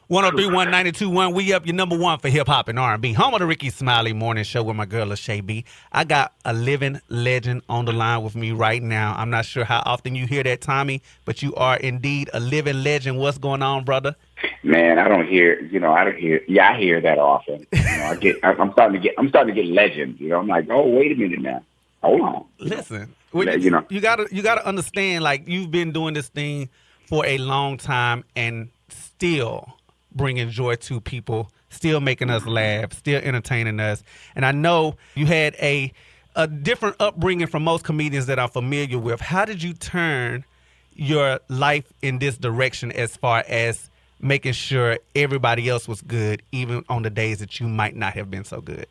103.1, 92.1. We up your number one for hip hop and R&B. Home of the Ricky Smiley Morning Show with my girl LaShae B. I got a living legend on the line with me right now. I'm not sure how often you hear that, Tommy, but you are indeed a living legend. What's going on, brother? Man, I don't hear. Yeah, I hear that often. I'm starting to get legend. I'm like, oh, wait a minute now, hold on. Listen, you gotta understand. Like, you've been doing this thing for a long time and still bringing joy to people, still making us laugh, still entertaining us. And I know you had a different upbringing from most comedians that I'm familiar with. How did you turn your life in this direction as far as making sure everybody else was good, even on the days that you might not have been so good?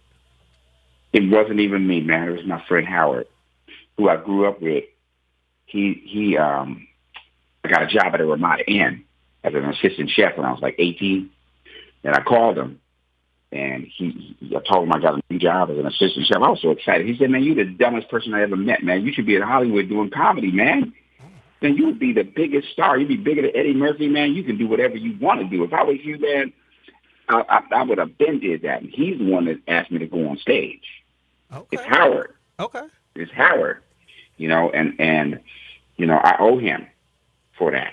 It wasn't even me, man. It was my friend Howard, who I grew up with. I got a job at a Ramada Inn as an assistant chef when I was like 18. And I called him, and I told him I got a new job as an assistant chef. I was so excited. He said, man, you're the dumbest person I ever met, man. You should be in Hollywood doing comedy, man. Then you would be the biggest star. You'd be bigger than Eddie Murphy, man. You can do whatever you want to do. If I was you, man, I would have been did that. And he's the one that asked me to go on stage. Okay. It's Howard. Okay. It's Howard. And I owe him for that.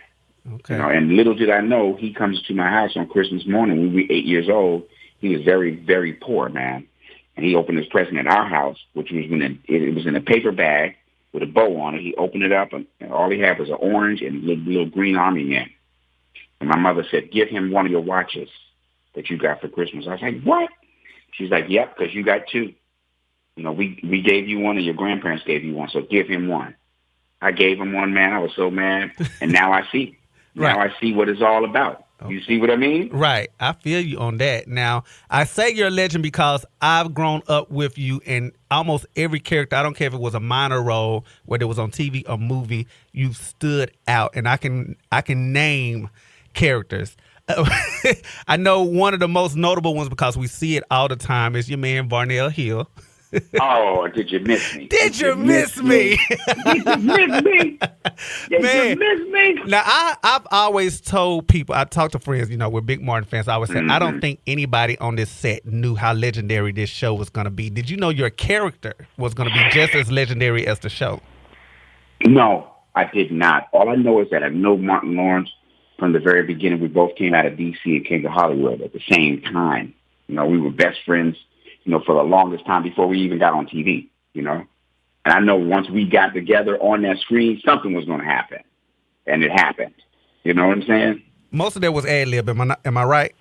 Okay. And little did I know, he comes to my house on Christmas morning when we were 8 years old. He was very, very poor, man. And he opened his present at our house, which was it was in a paper bag with a bow on it. He opened it up, and all he had was an orange and a little green army man. And my mother said, give him one of your watches that you got for Christmas. I was like, what? She's like, yep, because you got two. We gave you one, and your grandparents gave you one, so give him one. I gave him one, man. I was so mad. And now I see. Now I see what it's all about. You see what I mean? Right. I feel you on that. Now, I say you're a legend because I've grown up with you in almost every character. I don't care if it was a minor role, whether it was on TV or movie, you've stood out. And I can name characters. I know one of the most notable ones, because we see it all the time, is your man Varnell Hill. Oh, did you miss me? Did you miss me? Did you miss me? Did you miss me? Now, I've always told people, I talk to friends, we're big Martin fans. I always say, I don't think anybody on this set knew how legendary this show was going to be. Did you know your character was going to be just as legendary as the show? No, I did not. All I know is that I know Martin Lawrence from the very beginning. We both came out of D.C. and came to Hollywood at the same time. We were best friends, for the longest time before we even got on TV, And I know once we got together on that screen, something was going to happen. And it happened. You know what I'm saying? Most of that was ad-lib. Am I right?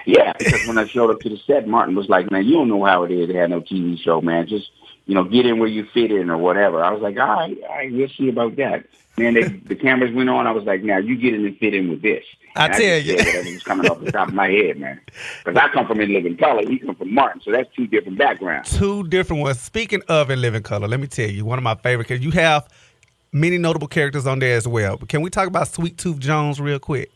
Yeah, because when I showed up to the set, Martin was like, man, you don't know how it is to have no TV show, man. Just, get in where you fit in or whatever. I was like, all right, we'll see about that. Man, the cameras went on. I was like, now you get in and fit in with this. I tell you. Whatever was coming off the top of my head, man. Because I come from In Living Color. He come from Martin. So that's two different backgrounds. Two different ones. Speaking of In Living Color, let me tell you, one of my favorite characters. You have many notable characters on there as well. But can we talk about Sweet Tooth Jones real quick?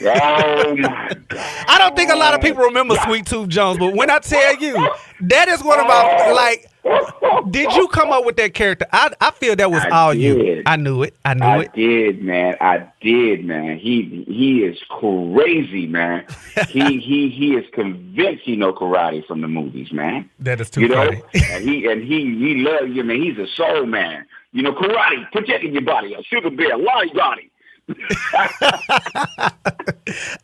Oh, my God. I don't think a lot of people remember Sweet Tooth Jones, but when I tell you, that is one of my, did you come up with that character? I feel that was all you. I knew it. I did, man. He is crazy, man. He is convinced he know karate from the movies, man. That is too funny. And he loves you, man. He's a soul man. Karate, protecting your body, a sugar bear, lollygotty.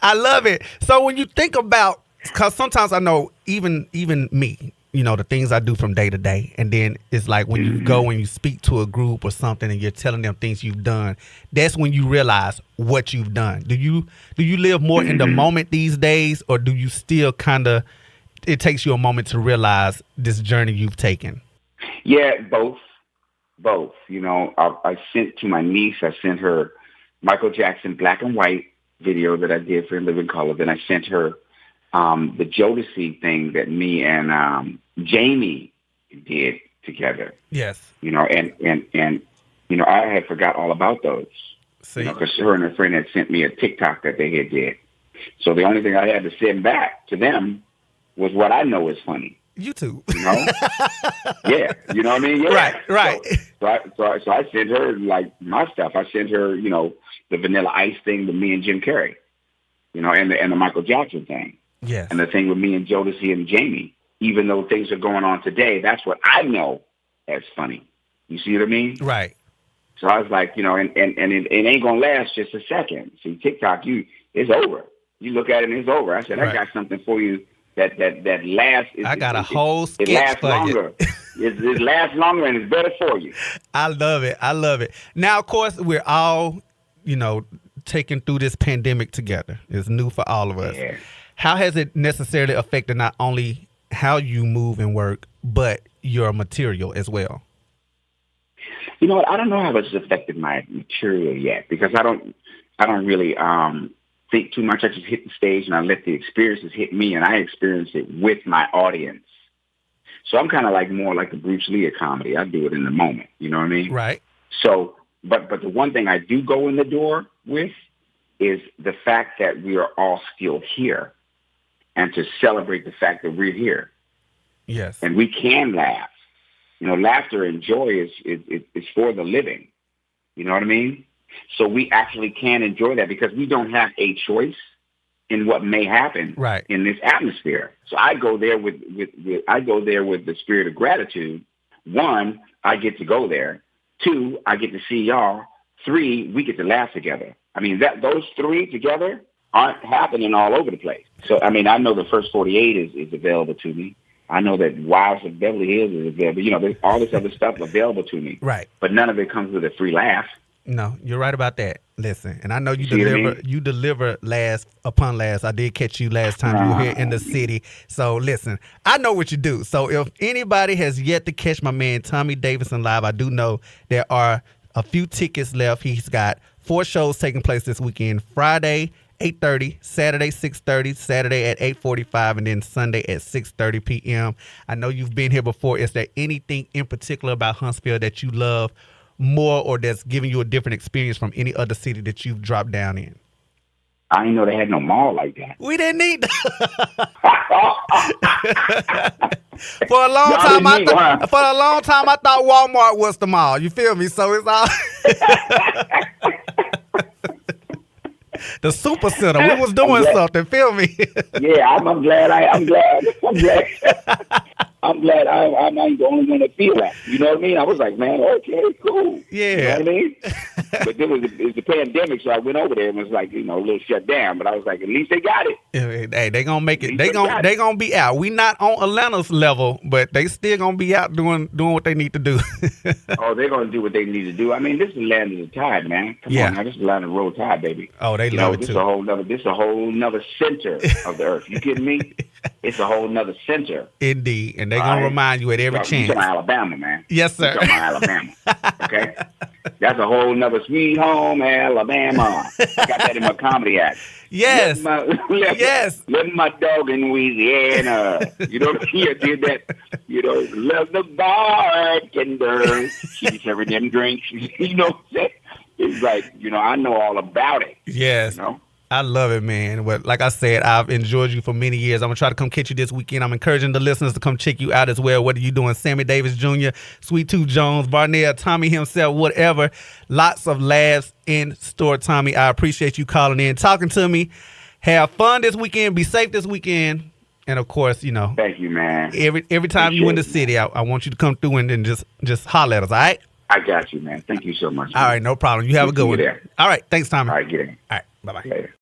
I love it. So when you think about, because sometimes I know even me, the things I do from day to day, and then it's like when you go and you speak to a group or something and you're telling them things you've done, that's when you realize what you've done. Do you live more in the moment these days, or do you still it takes you a moment to realize this journey you've taken? Yeah, both. I sent to my niece, I sent her Michael Jackson black and white video that I did for In Living Color. Then I sent her the Jodeci thing that me and Jamie did together. Yes. And I had forgot all about those. Because her and her friend had sent me a TikTok that they had did. So the only thing I had to send back to them was what I know is funny. YouTube. Yeah, you know what I mean? Yeah. Right. So I sent her my stuff. I sent her, the Vanilla Ice thing with me and Jim Carrey. and the Michael Jackson thing. Yes. And the thing with me and Jodeci and Jamie, even though things are going on today, that's what I know as funny. You see what I mean? Right. So I was like, and it ain't going to last just a second. See, TikTok, it's over. You look at it and it's over. I said, right. I got something for you that lasts. I got a whole sketch it lasts for longer. It lasts longer and it's better for you. I love it. Now, of course, we're all, taking through this pandemic together. It's new for all of us. Yeah. How has it necessarily affected not only how you move and work, but your material as well? You know what? I don't know how it's affected my material yet because I don't really think too much. I just hit the stage and I let the experiences hit me, and I experience it with my audience. So I'm kind of like more like the Bruce Lee of comedy. I do it in the moment. You know what I mean? Right. So, but the one thing I do go in the door with is the fact that we are all still here, and to celebrate the fact that we're here. Yes. And we can laugh. Laughter and joy is for the living. You know what I mean? So we actually can enjoy that because we don't have a choice in what may happen in this atmosphere. So I go there with the spirit of gratitude. 1, I get to go there. 2, I get to see y'all. 3, we get to laugh together. I mean, those 3 together aren't happening all over the place. So, I mean, I know the First 48 is available to me. I know that Wives of Beverly Hills is available. There's all this other stuff available to me. Right. But none of it comes with a free laugh. No, you're right about that. Listen, and I know you deliver last upon last. I did catch you last time you were here in the city. So listen, I know what you do. So if anybody has yet to catch my man Tommy Davidson live, I do know there are a few tickets left. He's got 4 shows taking place this weekend. Friday, 8:30, Saturday, 6:30, Saturday at 8:45, and then Sunday at 6:30 p.m. I know you've been here before. Is there anything in particular about Huntsville that you love more or that's giving you a different experience from any other city that you've dropped down in? I didn't know they had no mall like that. We didn't need that. For a long time, I thought Walmart was the mall. You feel me? So it's all the super center. We was doing something. Feel me? Yeah, I'm glad. I'm glad I'm not the only one that feel that. You know what I mean? I was like, man, okay, cool. Yeah. You know what I mean? But then it was the pandemic, so I went over there and was like, a little shut down. But I was like, at least they got it. Hey, they gonna make it. They gonna be out. We not on Atlanta's level, but they still gonna be out doing what they need to do. Oh, they're gonna do what they need to do. I mean, this is the land of the tide, man. Come on, now, this is the land of the roll tide, baby. Oh, they love it too. This is a whole nother center of the earth. You kidding me? It's a whole nother center. Indeed, and they're gonna remind you at every chance. You're talking Alabama, man. Yes, sir. You're talking Alabama. Okay, that's a whole nother sweet home, Alabama. I got that in my comedy act. Yes. Let my dog in Louisiana. You know, he did that. Love the bartender. She's serving them drinks. It's like, I know all about it. Yes. I love it, man. But like I said, I've enjoyed you for many years. I'm going to try to come catch you this weekend. I'm encouraging the listeners to come check you out as well. What are you doing? Sammy Davis Jr., Sweet Tooth Jones, Barnell, Tommy himself, whatever. Lots of laughs in store, Tommy. I appreciate you calling in, talking to me. Have fun this weekend. Be safe this weekend. And, of course, Thank you, man. Every time you in the city, I want you to come through and just holler at us, all right? I got you, man. Thank you so much. All right, no problem. You have a good one. There. All right, thanks, Tommy. All right, get in. All right, bye-bye. Later.